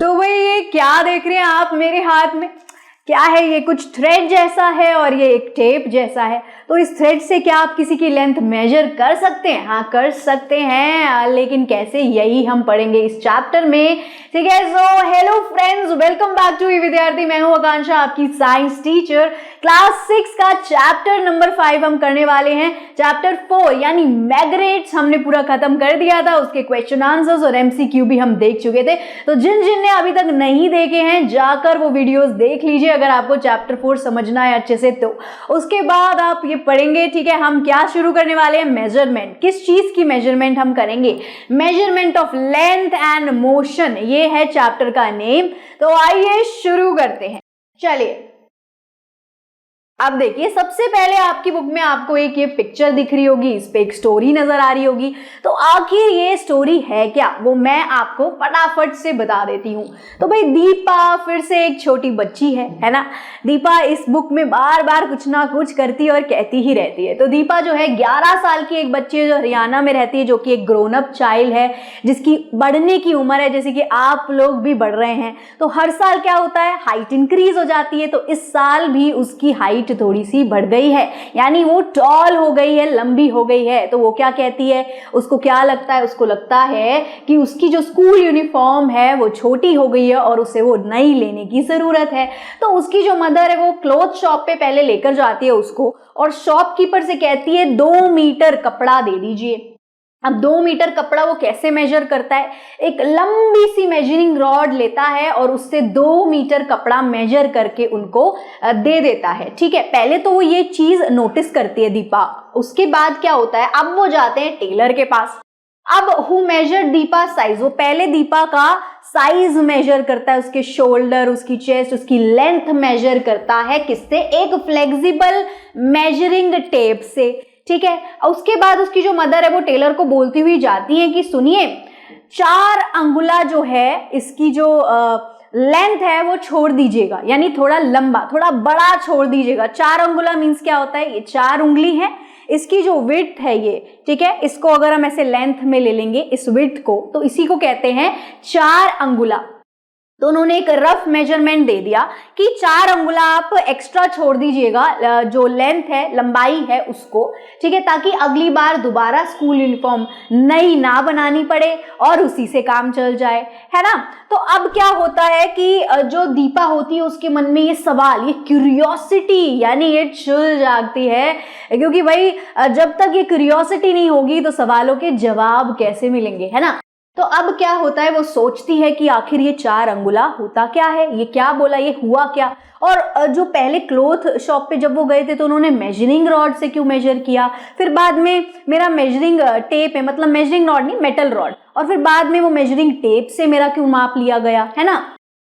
तो भाई ये क्या देख रहे हैं आप मेरे हाथ में? क्या है ये? कुछ थ्रेड जैसा है और ये एक टेप जैसा है। तो इस थ्रेड से क्या आप किसी की लेंथ मेजर कर सकते हैं? हाँ, कर सकते हैं, लेकिन कैसे, यही हम पढ़ेंगे इस चैप्टर में। ठीक है, so hello friends, welcome back to Vidyarthi. मैं हूं आकांक्षा, आपकी साइंस टीचर। क्लास 6 का चैप्टर नंबर 5 हम करने वाले हैं। चैप्टर 4 यानी मैग्नेट्स हमने पूरा खत्म कर दिया था, उसके क्वेश्चन आंसर्स और एमसीक्यू भी हम देख चुके थे। तो जिन ने अभी तक नहीं देखे हैं, जाकर वो वीडियोस देख लीजिए अगर आपको चैप्टर 4 समझना है अच्छे से। तो उसके बाद आप ये पढ़ेंगे। ठीक है, हम क्या शुरू करने वाले हैं? मेजरमेंट। किस चीज की मेजरमेंट हम करेंगे? Measurement of length and motion, ये है चैप्टर का नेम। तो आइए शुरू करते हैं। चलिए, अब देखिए, सबसे पहले आपकी बुक में आपको एक ये पिक्चर दिख रही होगी, इस पे एक स्टोरी नजर आ रही होगी। तो आखिर ये स्टोरी है क्या, वो मैं आपको फटाफट से बता देती हूँ। तो भाई दीपा फिर से एक छोटी बच्ची है ना। दीपा इस बुक में बार बार कुछ ना कुछ करती और कहती ही रहती है। तो दीपा जो है 11 साल की एक बच्ची है जो हरियाणा में रहती है, जो कि एक ग्रोन अप चाइल्ड है, जिसकी बढ़ने की उम्र है, जैसे कि आप लोग भी बढ़ रहे हैं। तो हर साल क्या होता है, हाइट इंक्रीज हो जाती है। तो इस साल भी उसकी हाइट थोड़ी सी बढ़ गई है, यानी वो टॉल हो गई है, लंबी हो गई है। तो वो क्या कहती है, उसको क्या लगता है, उसको लगता है कि उसकी जो स्कूल यूनिफॉर्म है वो छोटी हो गई है और उसे वो नई लेने की जरूरत है। तो उसकी जो मदर है वो क्लोथ शॉप पे पहले लेकर जाती है उसको, और शॉपकीपर से कहती है 2 मीटर कपड़ा दे दीजिए। अब 2 मीटर कपड़ा वो कैसे मेजर करता है? एक लंबी सी मेजरिंग रॉड लेता है और उससे 2 मीटर कपड़ा मेजर करके उनको दे देता है। ठीक है, पहले तो वो ये चीज नोटिस करती है दीपा। उसके बाद क्या होता है, अब वो जाते हैं टेलर के पास। अब हु मेजर दीपा साइज, वो पहले दीपा का साइज मेजर करता है, उसके शोल्डर, उसकी चेस्ट, उसकी लेंथ मेजर करता है। किससे? एक फ्लेक्सिबल मेजरिंग टेप से। ठीक है, उसके बाद उसकी जो मदर है वो टेलर को बोलती हुई जाती है कि सुनिए, 4 अंगुला जो है, इसकी जो लेंथ है वो छोड़ दीजिएगा, यानी थोड़ा लंबा, थोड़ा बड़ा छोड़ दीजिएगा। 4 अंगुला मीन्स क्या होता है, ये 4 उंगली है। इसकी जो विड्थ है ये, ठीक है, इसको अगर हम ऐसे लेंथ में ले लेंगे इस विड्थ को, तो इसी को कहते हैं 4 अंगुला। तो उन्होंने एक रफ मेजरमेंट दे दिया कि 4 अंगुला आप एक्स्ट्रा छोड़ दीजिएगा, जो लेंथ है, लंबाई है उसको। ठीक है, ताकि अगली बार दोबारा स्कूल यूनिफॉर्म नई ना बनानी पड़े और उसी से काम चल जाए, है ना। तो अब क्या होता है कि जो दीपा होती है उसके मन में ये सवाल, ये क्यूरियोसिटी, यानी ये चुल जागती है, क्योंकि भाई जब तक ये क्यूरियोसिटी नहीं होगी तो सवालों के जवाब कैसे मिलेंगे, है ना। तो अब क्या होता है, वो सोचती है कि आखिर ये 4 अंगुला होता क्या है, ये क्या बोला, ये हुआ क्या। और जो पहले क्लोथ शॉप पे जब वो गए थे तो उन्होंने मेजरिंग रॉड से क्यों मेजर किया, फिर बाद में मेरा मेजरिंग टेप है, मतलब मेजरिंग रॉड नहीं, मेटल रॉड, और फिर बाद में वो मेजरिंग टेप से मेरा क्यों माप लिया गया, है ना।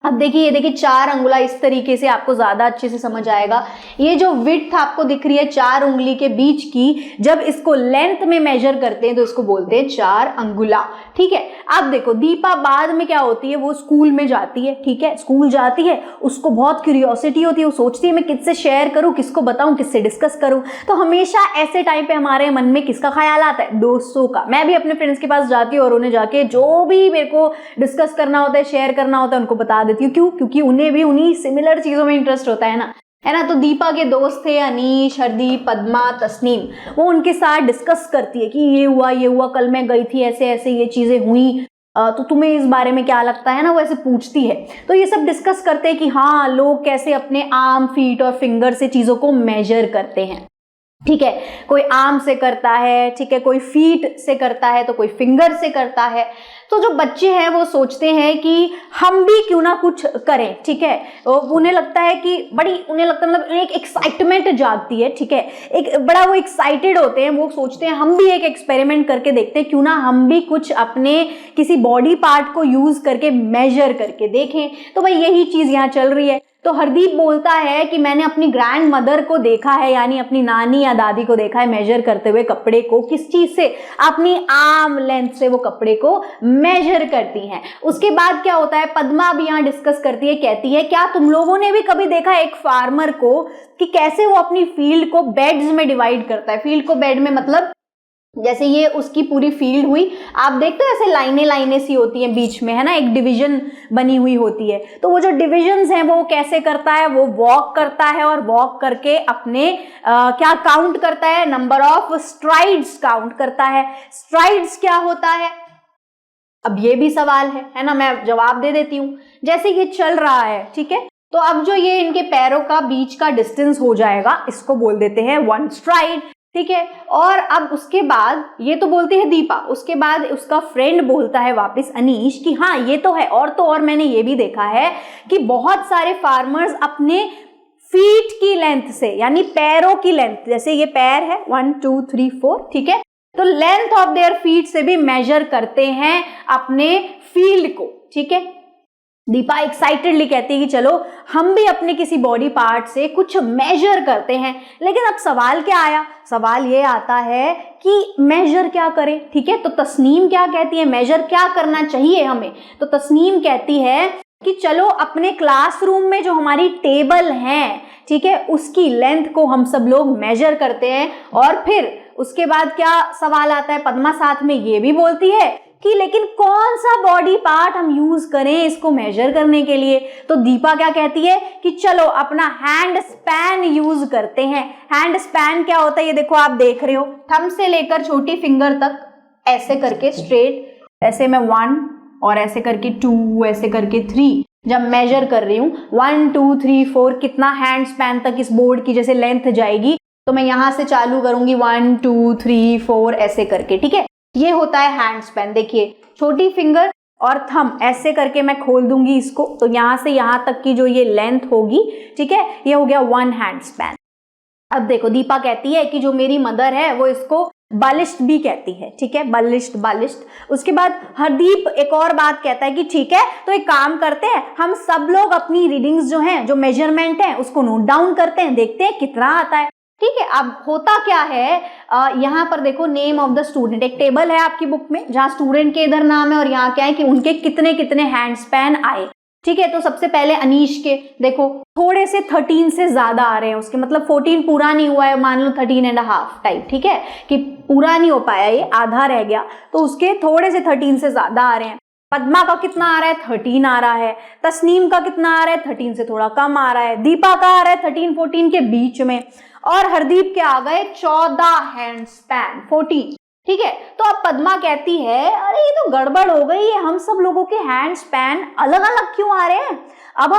अब देखिए, ये देखिए 4 अंगुला, इस तरीके से आपको ज्यादा अच्छे से समझ आएगा। ये जो विड्थ आपको दिख रही है 4 उंगली के बीच की, जब इसको लेंथ में मेजर करते हैं तो इसको बोलते हैं 4 अंगुला। ठीक है, अब देखो दीपा बाद में क्या होती है, वो स्कूल में जाती है। ठीक है, स्कूल जाती है, उसको बहुत क्यूरियोसिटी होती है, वो सोचती है मैं किससे शेयर करूं, किसको बताऊं, किससे डिस्कस करूं। तो हमेशा ऐसे टाइम पे हमारे मन में किसका ख्याल आता है? दोस्तों का। मैं भी अपने फ्रेंड्स के पास जाती हूँ और उन्हें जाके जो भी मेरे को डिस्कस करना होता है, शेयर करना होता है, उनको बता देती हूँ। क्यों? क्योंकि उन्हें भी उन्हीं सिमिलर चीजों में इंटरेस्ट होता है ना। तो दीपा के दोस्त थे अनीश, हरदीप, पद्मा, तस्नीम। वो उनके साथ डिस्कस करती है कि ये हुआ, कल मैं गई थी, ऐसे ऐसे ये चीजें हुई, तो तुम्हें इस बारे में क्या लगता है ना, वो ऐसे पूछती है। तो ये सब डिस्कस करते हैं कि हाँ, लोग कैसे अपने आर्म, फीट और फिंगर से चीजों को मेजर करते हैं। ठीक है, कोई आर्म से करता है, ठीक है, कोई फीट से करता है, तो कोई फिंगर से करता है। तो जो बच्चे हैं वो सोचते हैं कि हम भी क्यों ना कुछ करें। ठीक है, उन्हें लगता है कि उन्हें लगता है, मतलब एक एक्साइटमेंट जागती है। ठीक है, एक बड़ा वो एक्साइटेड होते हैं, वो सोचते हैं हम भी एक एक्सपेरिमेंट करके देखते हैं, क्यों ना हम भी कुछ अपने किसी बॉडी पार्ट को यूज करके मेजर करके देखें। तो भाई यही चीज यहाँ चल रही है। तो हरदीप बोलता है कि मैंने अपनी ग्रैंड मदर को देखा है, यानी अपनी नानी या दादी को देखा है मेजर करते हुए कपड़े को। किस चीज से? अपनी आर्म लेंथ से वो कपड़े को मेजर करती हैं। उसके बाद क्या होता है, पद्मा भी यहाँ डिस्कस करती है, कहती है क्या तुम लोगों ने भी कभी देखा एक फार्मर को कि कैसे वो अपनी फील्ड को बेड्स में डिवाइड करता है। फील्ड को बेड में मतलब जैसे ये उसकी पूरी फील्ड हुई, आप देखते हो ऐसे लाइनें लाइनें सी होती हैं बीच में, है ना, एक डिवीजन बनी हुई होती है। तो वो जो डिविजन्स हैं वो कैसे करता है, वो वॉक करता है और वॉक करके अपने क्या काउंट करता है, नंबर ऑफ स्ट्राइड्स काउंट करता है। स्ट्राइड्स क्या होता है, अब ये भी सवाल है ना, मैं जवाब दे देती हूँ। जैसे ये चल रहा है, ठीक है, तो अब जो ये इनके पैरों का बीच का डिस्टेंस हो जाएगा, इसको बोल देते हैं 1 स्ट्राइड, ठीक है। और अब उसके बाद ये तो बोलती है दीपा, उसके बाद उसका फ्रेंड बोलता है वापस अनीश कि हाँ ये तो है, और तो और मैंने ये भी देखा है कि बहुत सारे फार्मर्स अपने फीट की लेंथ से, यानी पैरों की लेंथ, जैसे ये पैर है 1 2 3 4, ठीक है, तो लेंथ ऑफ देयर फीट से भी मेजर करते हैं अपने फील्ड को, ठीक है। दीपा एक्साइटेडली कहती है कि चलो हम भी अपने किसी बॉडी पार्ट से कुछ मेजर करते हैं। लेकिन अब सवाल क्या आया, सवाल ये आता है कि मेजर क्या करें, ठीक है। तो तस्नीम क्या कहती है, मेजर क्या करना चाहिए हमें, तो तस्नीम कहती है कि चलो अपने क्लासरूम में जो हमारी टेबल है, ठीक है, उसकी लेंथ को हम सब लोग मेजर करते हैं। और फिर उसके बाद क्या सवाल आता है, पद्मा साथ में ये भी बोलती है कि लेकिन कौन सा बॉडी पार्ट हम यूज करें इसको मेजर करने के लिए। तो दीपा क्या कहती है कि चलो अपना हैंड स्पैन यूज करते हैं। हैंड स्पैन क्या होता है, ये देखो आप देख रहे हो, थंब से लेकर छोटी फिंगर तक ऐसे करके स्ट्रेट, ऐसे मैं 1 और ऐसे करके 2, ऐसे करके 3 जब मेजर कर रही हूँ 1 2 3 4, कितना हैंड स्पैन तक इस बोर्ड की जैसे लेंथ जाएगी, तो मैं यहां से चालू करूंगी 1 2 3 4 ऐसे करके, ठीक है। ये होता है हैंड स्पैन। देखिए छोटी फिंगर और थंब ऐसे करके मैं खोल दूंगी इसको, तो यहां से यहां तक की जो ये लेंथ होगी, ठीक है, ये हो गया 1 हैंड स्पैन। अब देखो दीपा कहती है कि जो मेरी मदर है वो इसको बलिष्ठ भी कहती है, ठीक है, बलिष्ठ बलिष्ठ। उसके बाद हरदीप एक और बात कहता है कि ठीक है, तो एक काम करते हैं, हम सब लोग अपनी रीडिंग्स जो हैं, जो मेजरमेंट है उसको नोट डाउन करते हैं, देखते हैं कितना आता है, ठीक है। अब होता क्या है, यहाँ पर देखो नेम ऑफ द स्टूडेंट, एक टेबल है आपकी बुक में जहाँ स्टूडेंट के इधर नाम है और यहाँ क्या है कि उनके कितने कितने हैंड स्पैन आए, ठीक है। तो सबसे पहले अनीश के देखो थोड़े से 13 से ज्यादा आ रहे हैं उसके, मतलब 14 पूरा नहीं हुआ है, मान लो 13.5 टाइप, ठीक है, कि पूरा नहीं हो पाया, ये आधा रह गया, तो उसके थोड़े से 13 से ज्यादा आ रहे हैं। पद्मा का कितना आ रहा है, 13 आ रहा है। तस्नीम का कितना आ रहा है, 13 से थोड़ा कम आ रहा है। दीपा का आ रहा है 13 14 के बीच में। और हरदीप के आ गए 14 हैंड स्पैन, 14, ठीक है। तो अब पद्मा कहती है अरे ये तो गड़बड़ हो गई है, हम सब लोगों के हैंड स्पैन अलग अलग क्यों आ रहे हैं। अब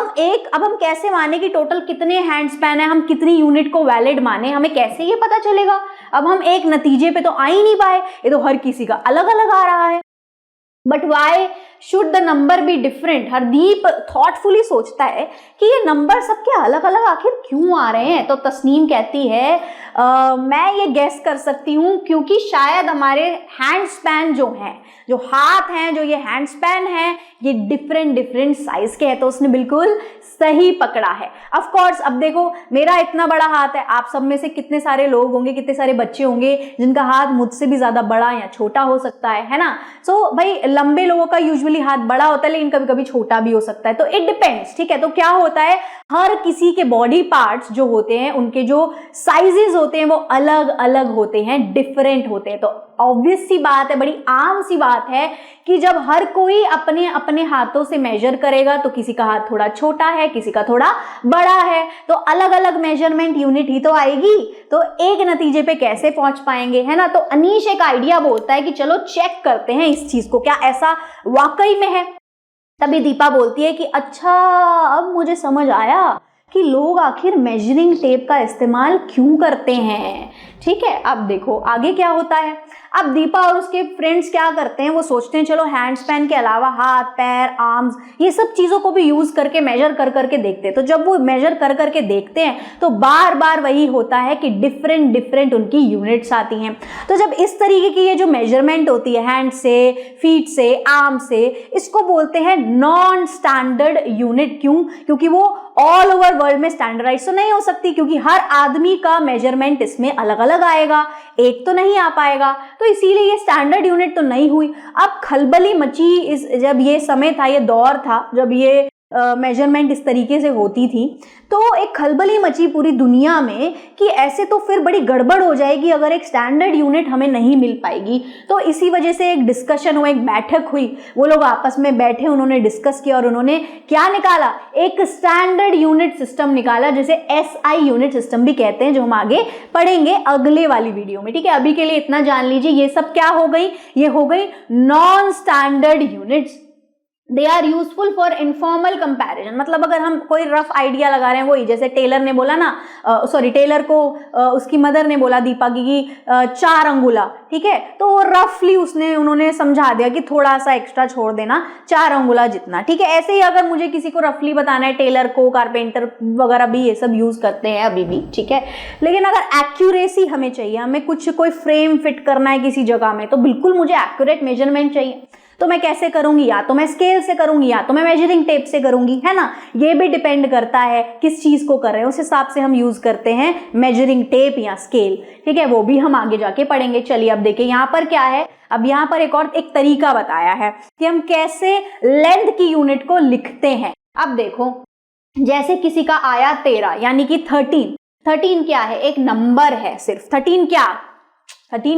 हम कैसे माने कि टोटल कितने हैंड स्पैन है, हम कितनी यूनिट को वैलिड माने, हमें कैसे ये पता चलेगा। अब हम एक नतीजे पे तो आ ही नहीं पाए, ये तो हर किसी का अलग अलग आ रहा है। But why should the number be different. Hardeep thoughtfully सोचता है कि ये नंबर सबके अलग अलग आखिर क्यों आ रहे हैं। तो तस्नीम कहती है मैं ये गेस कर सकती हूँ क्योंकि शायद हमारे हैंड स्पैन जो हैं, जो हाथ हैं, जो ये हैंड स्पैन हैं, ये डिफरेंट डिफरेंट साइज के हैं। तो उसने बिल्कुल सही पकड़ा है। ऑफ कोर्स अब देखो मेरा इतना बड़ा हाथ है, आप सब में से कितने सारे लोग होंगे, कितने सारे बच्चे होंगे जिनका हाथ मुझसे भी ज्यादा बड़ा या छोटा हो सकता है ना। सो भाई लंबे लोगों का यूजुअली हाथ बड़ा होता है लेकिन कभी कभी छोटा भी हो सकता है, तो इट डिपेंड्स, ठीक है। तो क्या होता है, हर किसी के बॉडी पार्ट्स जो होते हैं उनके जो साइजेस होते हैं वो अलग अलग होते हैं, डिफरेंट होते हैं। तो ऑब्वियस सी बात है, बड़ी आम सी बात है कि जब हर कोई अपने अपने हाथों से मेजर करेगा तो किसी का हाथ थोड़ा छोटा है, किसी का थोड़ा बड़ा है, तो अलग अलग मेजरमेंट यूनिट ही तो आएगी, तो एक नतीजे पे कैसे पहुंच पाएंगे, है ना। तो अनीश एक आइडिया बोलता है कि चलो चेक करते हैं इस चीज को, क्या ऐसा वाकई में है। तभी दीपा बोलती है कि अच्छा अब मुझे समझ आया कि लोग आखिर मेजरिंग टेप का इस्तेमाल क्यों करते हैं, ठीक है। अब देखो आगे क्या होता है। अब दीपा और उसके फ्रेंड्स क्या करते हैं, वो सोचते हैं चलो हैंड स्पैन के अलावा हाथ, पैर, आर्म्स, ये सब चीजों को भी यूज करके मेजर कर करके देखते हैं। तो जब वो मेजर कर करके देखते हैं तो बार बार वही होता है कि डिफरेंट डिफरेंट उनकी यूनिट्स आती हैं। तो जब इस तरीके की ये जो मेजरमेंट होती है हैंड से, फीट से, आर्म से, इसको बोलते हैं नॉन स्टैंडर्ड यूनिट। क्यों? क्योंकि वो ऑल ओवर वर्ल्ड में स्टैंडर्डाइज तो नहीं हो सकती, क्योंकि हर आदमी का मेजरमेंट इसमें अलग अलग आएगा, एक तो नहीं आ पाएगा, तो इसीलिए ये स्टैंडर्ड यूनिट तो नहीं हुई। अब खलबली मची जब ये समय था, ये दौर था जब ये मेजरमेंट इस तरीके से होती थी तो एक खलबली मची पूरी दुनिया में कि ऐसे तो फिर बड़ी गड़बड़ हो जाएगी अगर एक स्टैंडर्ड यूनिट हमें नहीं मिल पाएगी। तो इसी वजह से एक डिस्कशन हुआ, एक बैठक हुई, वो लोग आपस में बैठे, उन्होंने डिस्कस किया और उन्होंने क्या निकाला, एक स्टैंडर्ड यूनिट सिस्टम निकाला जिसे SI यूनिट सिस्टम भी कहते हैं, जो हम आगे पढ़ेंगे अगले वाली वीडियो में। ठीक है, अभी के लिए इतना जान लीजिए, ये सब क्या हो गई, ये हो गई non standard units. They are useful for informal comparison, मतलब अगर हम कोई रफ आइडिया लगा रहे हैं, वही जैसे टेलर ने बोला ना, टेलर को उसकी मदर ने बोला दीपा की 4 अंगुला, ठीक है, तो वो रफली उन्होंने समझा दिया कि थोड़ा सा एक्स्ट्रा छोड़ देना, 4 अंगुला जितना। ठीक है, ऐसे ही अगर मुझे किसी को रफली बताना है, टेलर को, कारपेंटर वगैरह भी ये सब यूज करते हैं अभी भी। ठीक है, लेकिन अगर एक्यूरेसी हमें चाहिए, हमें कोई फ्रेम फिट करना है किसी जगह में, तो बिल्कुल मुझे एक्यूरेट मेजरमेंट चाहिए, तो मैं कैसे करूंगी, या तो मैं स्केल से करूंगी या तो मैं मेजरिंग टेप से करूंगी, है ना। ये भी डिपेंड करता है किस चीज को कर रहे हैं, उस हिसाब से हम यूज करते हैं मेजरिंग टेप या स्केल। ठीक है, वो भी हम आगे जाके पढ़ेंगे। चलिए अब देखिए यहाँ पर क्या है, अब यहाँ पर एक तरीका बताया है कि हम कैसे लेंथ की यूनिट को लिखते हैं। अब देखो, जैसे किसी का आया 13 यानी कि 13 क्या है, एक नंबर है सिर्फ। 13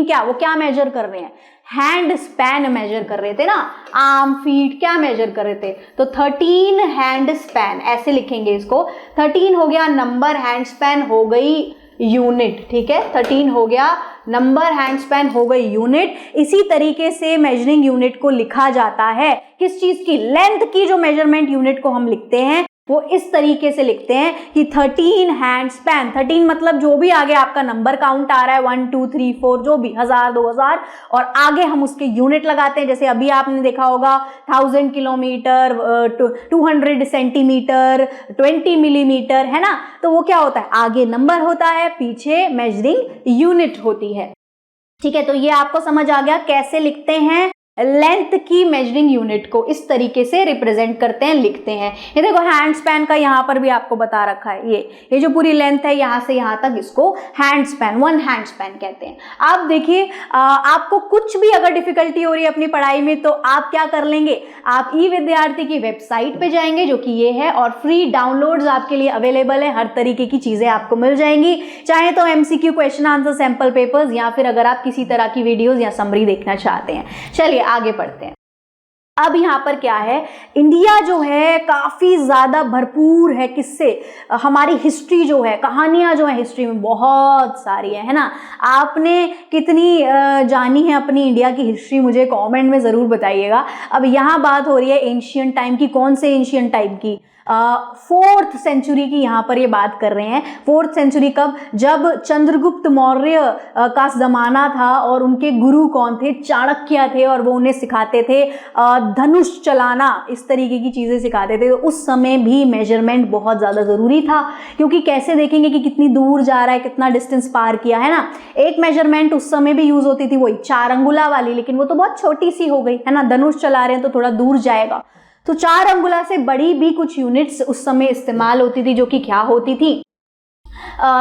क्या, वो क्या मेजर कर रहे हैं, हैंड स्पैन मेजर कर रहे थे ना, आर्म फीट क्या मेजर कर रहे थे, तो 13 हैंड स्पैन ऐसे लिखेंगे इसको। 13 हो गया नंबर, हैंड स्पैन हो गई यूनिट। ठीक है, 13 हो गया नंबर, हैंड स्पैन हो गई यूनिट। इसी तरीके से मेजरिंग यूनिट को लिखा जाता है, किस चीज की, लेंथ की। जो मेजरमेंट यूनिट को हम लिखते हैं वो इस तरीके से लिखते हैं कि 13 हैंड स्पैन। 13 मतलब जो भी आगे आपका नंबर काउंट आ रहा है, 1 2 3 4, जो भी 1000 2000, और आगे हम उसके यूनिट लगाते हैं। जैसे अभी आपने देखा होगा 1000 किलोमीटर, 200 सेंटीमीटर, 20 मिलीमीटर, है ना। तो वो क्या होता है, आगे नंबर होता है, पीछे मेजरिंग यूनिट होती है। ठीक है, तो ये आपको समझ आ गया कैसे लिखते हैं लेंथ की मेजरिंग यूनिट को, इस तरीके से रिप्रेजेंट करते हैं, लिखते हैं। ये देखो हैंड स्पैन का यहाँ पर भी आपको बता रखा है, ये जो पूरी लेंथ है यहाँ से यहाँ तक, इसको हैंड स्पैन, 1 हैंड स्पैन कहते हैं। आप देखिए, आपको कुछ भी अगर डिफिकल्टी हो रही है अपनी पढ़ाई में, तो आप क्या कर लेंगे, आप ई-विद्यार्थी की वेबसाइट पे जाएंगे, जो कि ये है, और फ्री डाउनलोड्स आपके लिए अवेलेबल है। हर तरीके की चीजें आपको मिल जाएंगी, चाहे तो MCQ question answer sample papers, या फिर अगर आप किसी तरह की वीडियोज या समरी देखना चाहते हैं। चलिए आगे बढ़ते हैं। अब यहाँ पर क्या है, इंडिया जो है काफी ज्यादा भरपूर है, किससे, हमारी हिस्ट्री जो है, कहानियां जो है हिस्ट्री में बहुत सारी है ना। आपने कितनी जानी है अपनी इंडिया की हिस्ट्री, मुझे कमेंट में जरूर बताइएगा। अब यहाँ बात हो रही है एंशियंट टाइम की, कौन से एंशियंट टाइम की, 4th सेंचुरी की यहाँ पर ये बात कर रहे हैं। 4th सेंचुरी कब, जब चंद्रगुप्त मौर्य का जमाना था, और उनके गुरु कौन थे, चाणक्य थे, और वो उन्हें सिखाते थे धनुष चलाना, इस तरीके की चीजें सिखाते थे। तो उस समय भी मेजरमेंट बहुत ज्यादा जरूरी था, क्योंकि कैसे देखेंगे कि कितनी दूर जा रहा है, कितना डिस्टेंस पार किया, है ना। एक मेजरमेंट उस समय भी यूज होती थी, वही 4 अंगुला वाली, लेकिन वो तो बहुत छोटी सी हो गई, है ना। धनुष चला रहे हैं तो थोड़ा दूर जाएगा, तो 4 अंगुला से बड़ी भी कुछ यूनिट्स उस समय इस्तेमाल होती थी, जो कि क्या होती थी,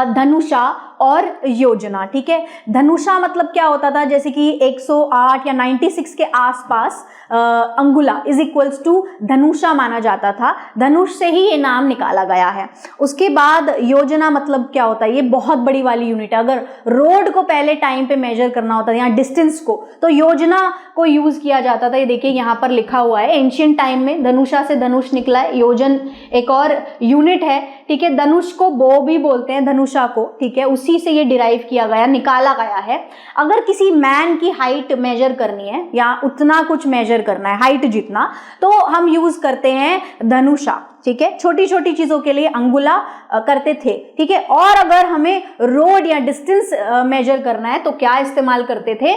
धनुषा और योजना। ठीक है, धनुषा मतलब क्या होता था, जैसे कि 108 या 96 के आसपास अंगुला इज इक्वल्स टू धनुषा माना जाता था। धनुष से ही ये नाम निकाला गया है। उसके बाद योजना मतलब क्या होता है, ये बहुत बड़ी वाली यूनिट है। अगर रोड को पहले टाइम पे मेजर करना होता था, यहाँ डिस्टेंस को, तो योजना को यूज किया जाता था। ये देखिए यहाँ पर लिखा हुआ है, एंशियंट टाइम में धनुषा से धनुष निकला है, योजन एक और यूनिट है। ठीक है, धनुष को बो भी बोलते हैं, धनुषा को। ठीक है, उसी से ये डिराइव किया गया, निकाला गया है। अगर किसी मैन की हाइट मेजर करनी है, या उतना कुछ मेजर करना है, हाइट जितना, तो हम यूज करते हैं धनुषा। ठीक है, छोटी छोटी चीजों के लिए अंगुला करते थे। ठीक है, और अगर हमें रोड या डिस्टेंस मेजर करना है, तो क्या इस्तेमाल करते थे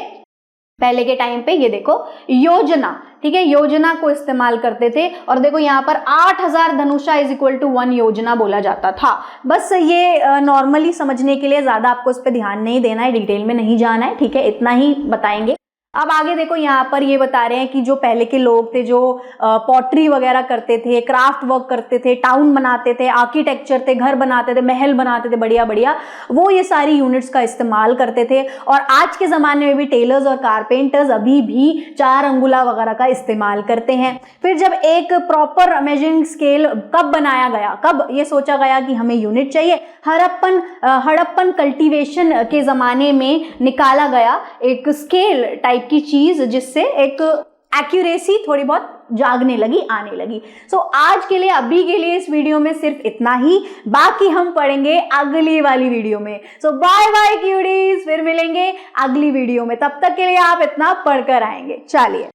पहले के टाइम पे, ये देखो योजना। ठीक है, योजना को इस्तेमाल करते थे। और देखो यहाँ पर 8000 धनुषा इज इक्वल टू 1 योजना बोला जाता था। बस ये नॉर्मली समझने के लिए, ज्यादा आपको इस पे ध्यान नहीं देना है, डिटेल में नहीं जाना है। ठीक है, इतना ही बताएंगे। अब आगे देखो, यहाँ पर ये बता रहे हैं कि जो पहले के लोग थे, जो पॉटरी वगैरह करते थे, क्राफ्ट वर्क करते थे, टाउन बनाते थे, आर्किटेक्चर थे, घर बनाते थे, महल बनाते थे, बढ़िया बढ़िया, वो ये सारी यूनिट्स का इस्तेमाल करते थे। और आज के ज़माने में भी टेलर्स और कारपेंटर्स अभी भी 4 अंगुला वगैरह का इस्तेमाल करते हैं। फिर जब एक प्रॉपर मेजरिंग स्केल कब बनाया गया, कब ये सोचा गया कि हमें यूनिट चाहिए, हड़प्पन कल्टीवेशन के ज़माने में निकाला गया एक स्केल टाइप की चीज, जिससे एक एक्यूरेसी थोड़ी बहुत जागने लगी, आने लगी। सो आज के लिए, अभी के लिए इस वीडियो में सिर्फ इतना ही, बाकी हम पढ़ेंगे अगली वाली वीडियो में। सो बाय बाय क्यूडीज, फिर मिलेंगे अगली वीडियो में, तब तक के लिए आप इतना पढ़कर आएंगे। चलिए।